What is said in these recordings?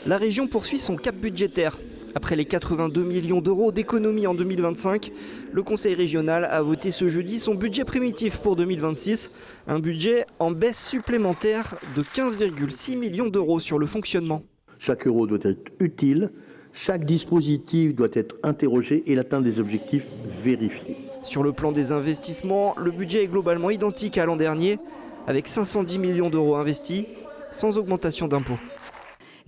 La région poursuit son cap budgétaire. Après les 82 millions d'euros d'économies en 2025, le Conseil régional a voté ce jeudi son budget primitif pour 2026. Un budget en baisse supplémentaire de 15,6 millions d'euros sur le fonctionnement. Chaque euro doit être utile, chaque dispositif doit être interrogé et l'atteinte des objectifs vérifiés. Sur le plan des investissements, le budget est globalement identique à l'an dernier, avec 510 millions d'euros investis, sans augmentation d'impôts.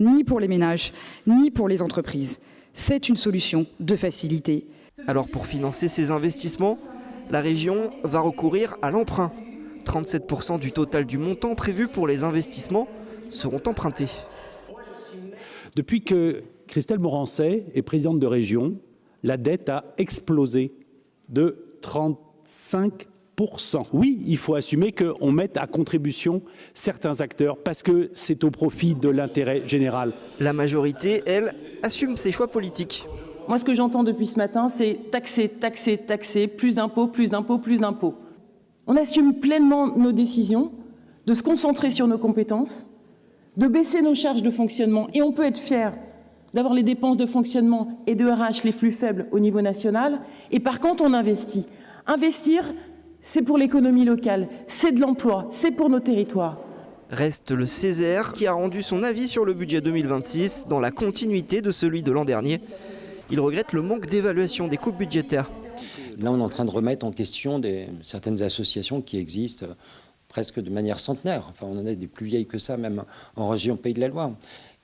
Ni pour les ménages, ni pour les entreprises. C'est une solution de facilité. Alors pour financer ces investissements, la région va recourir à l'emprunt. 37% du total du montant prévu pour les investissements seront empruntés. Depuis que Christelle Morancet est présidente de région, la dette a explosé de 35%. Oui, il faut assumer qu'on mette à contribution certains acteurs parce que c'est au profit de l'intérêt général. La majorité, elle, assume ses choix politiques. Moi, ce que j'entends depuis ce matin, c'est taxer, taxer, taxer, plus d'impôts, plus d'impôts, plus d'impôts. On assume pleinement nos décisions, de se concentrer sur nos compétences, de baisser nos charges de fonctionnement. Et on peut être fier d'avoir les dépenses de fonctionnement et de RH les plus faibles au niveau national. Et par contre, on investit. Investir, c'est pour l'économie locale, c'est de l'emploi, c'est pour nos territoires. Reste le Césaire qui a rendu son avis sur le budget 2026 dans la continuité de celui de l'an dernier. Il regrette le manque d'évaluation des coupes budgétaires. Là, on est en train de remettre en question certaines associations qui existent presque de manière centenaire. Enfin, on en a des plus vieilles que ça, même en région Pays de la Loire.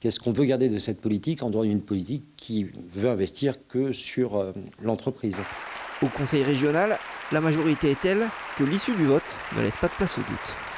Qu'est-ce qu'on veut garder de cette politique en dehors d'une politique qui veut investir que sur l'entreprise ? Au Conseil régional, la majorité est telle que l'issue du vote ne laisse pas de place au doute.